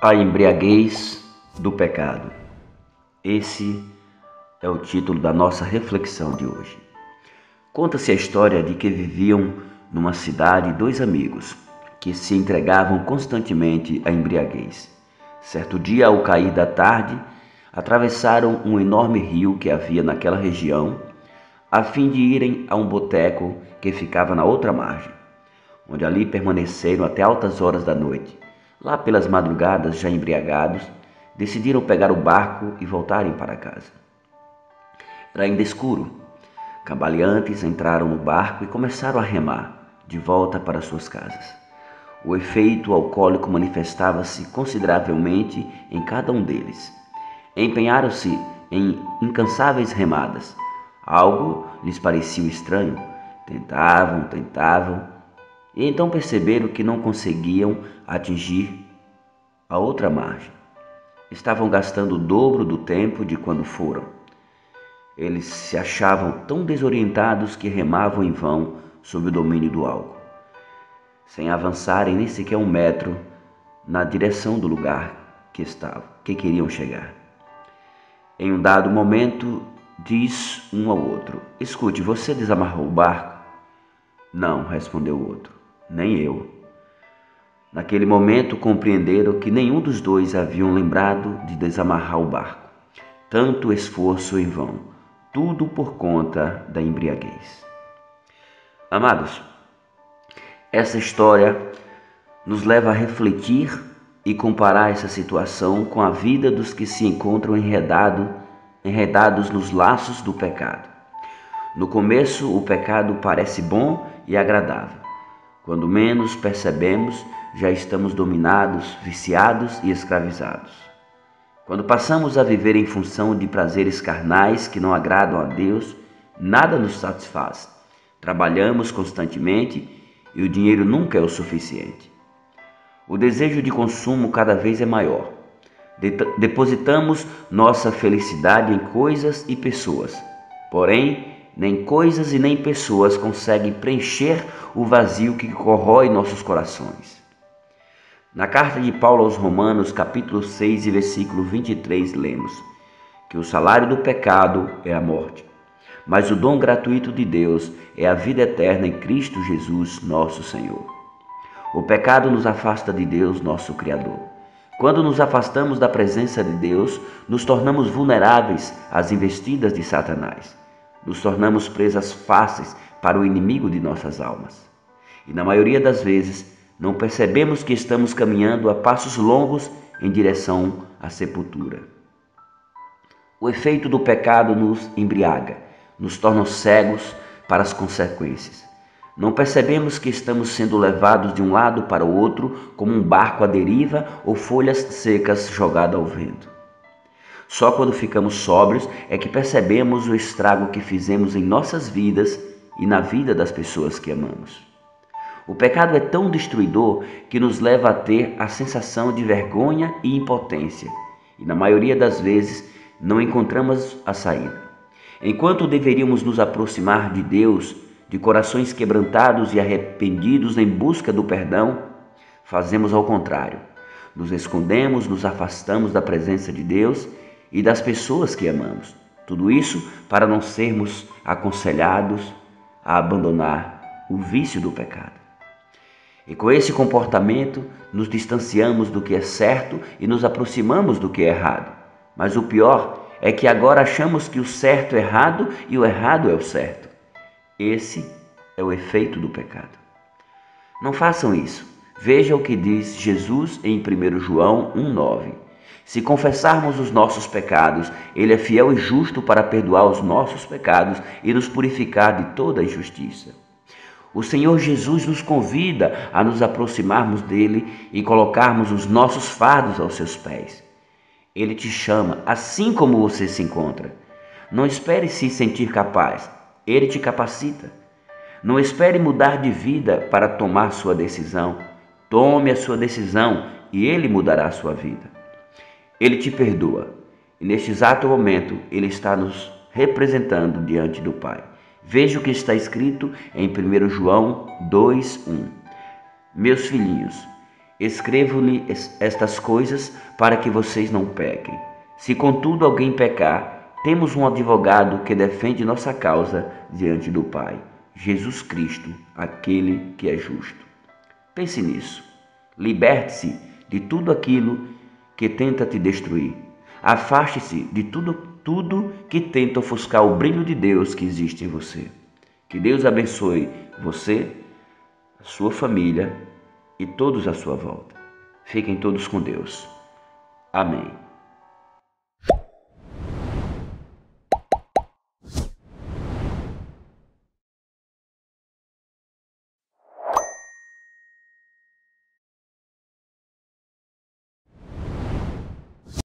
A embriaguez do pecado. Esse é o título da nossa reflexão de hoje. Conta-se a história de que viviam numa cidade dois amigos que se entregavam constantemente à embriaguez. Certo dia, ao cair da tarde, atravessaram um enorme rio que havia naquela região, a fim de irem a um boteco que ficava na outra margem, onde ali permaneceram até altas horas da noite. Lá pelas madrugadas, já embriagados, decidiram pegar o barco e voltarem para casa. Era ainda escuro. Cambaleantes entraram no barco e começaram a remar de volta para suas casas. O efeito alcoólico manifestava-se consideravelmente em cada um deles. Empenharam-se em incansáveis remadas. Algo lhes parecia estranho. Tentavam, e então perceberam que não conseguiam atingir a outra margem. Estavam gastando o dobro do tempo de quando foram. Eles se achavam tão desorientados que remavam em vão sob o domínio do álcool, sem avançarem nem sequer 1 metro na direção do lugar que queriam chegar. Em um dado momento, diz um ao outro: "Escute, você desamarrou o barco?" "Não", respondeu o outro, "nem eu." Naquele momento compreenderam que nenhum dos dois haviam lembrado de desamarrar o barco. Tanto esforço em vão, tudo por conta da embriaguez. Amados, essa história nos leva a refletir e comparar essa situação com a vida dos que se encontram enredados nos laços do pecado. No começo, o pecado parece bom e agradável. Quando menos percebemos, já estamos dominados, viciados e escravizados. Quando passamos a viver em função de prazeres carnais que não agradam a Deus, nada nos satisfaz. Trabalhamos constantemente e o dinheiro nunca é o suficiente. O desejo de consumo cada vez é maior. Depositamos nossa felicidade em coisas e pessoas. Porém, nem coisas e nem pessoas conseguem preencher o vazio que corrói nossos corações. Na carta de Paulo aos Romanos, capítulo 6 e versículo 23, lemos que o salário do pecado é a morte, mas o dom gratuito de Deus é a vida eterna em Cristo Jesus, nosso Senhor. O pecado nos afasta de Deus, nosso Criador. Quando nos afastamos da presença de Deus, nos tornamos vulneráveis às investidas de Satanás. Nos tornamos presas fáceis para o inimigo de nossas almas. E na maioria das vezes, não percebemos que estamos caminhando a passos longos em direção à sepultura. O efeito do pecado nos embriaga, nos torna cegos para as consequências. Não percebemos que estamos sendo levados de um lado para o outro como um barco à deriva ou folhas secas jogadas ao vento. Só quando ficamos sóbrios é que percebemos o estrago que fizemos em nossas vidas e na vida das pessoas que amamos. O pecado é tão destruidor que nos leva a ter a sensação de vergonha e impotência, e na maioria das vezes não encontramos a saída. Enquanto deveríamos nos aproximar de Deus, de corações quebrantados e arrependidos em busca do perdão, fazemos ao contrário. Nos escondemos, nos afastamos da presença de Deus e das pessoas que amamos. Tudo isso para não sermos aconselhados a abandonar o vício do pecado. E com esse comportamento, nos distanciamos do que é certo e nos aproximamos do que é errado. Mas o pior é que agora achamos que o certo é errado e o errado é o certo. Esse é o efeito do pecado. Não façam isso. Veja o que diz Jesus em 1 João 1,9. Se confessarmos os nossos pecados, Ele é fiel e justo para perdoar os nossos pecados e nos purificar de toda injustiça. O Senhor Jesus nos convida a nos aproximarmos dele e colocarmos os nossos fardos aos seus pés. Ele te chama assim como você se encontra. Não espere se sentir capaz, ele te capacita. Não espere mudar de vida para tomar sua decisão. Tome a sua decisão e ele mudará a sua vida. Ele te perdoa e neste exato momento ele está nos representando diante do Pai. Veja o que está escrito em 1 João 2,1. Meus filhinhos, Escrevo-lhe estas coisas para que vocês não pequem. Se contudo alguém pecar, temos um advogado que defende nossa causa diante do Pai, Jesus Cristo, aquele que é justo. Pense nisso. Liberte-se de tudo aquilo que tenta te destruir. Afaste-se de tudo que tenta ofuscar o brilho de Deus que existe em você. Que Deus abençoe você, a sua família e todos à sua volta. Fiquem todos com Deus. Amém.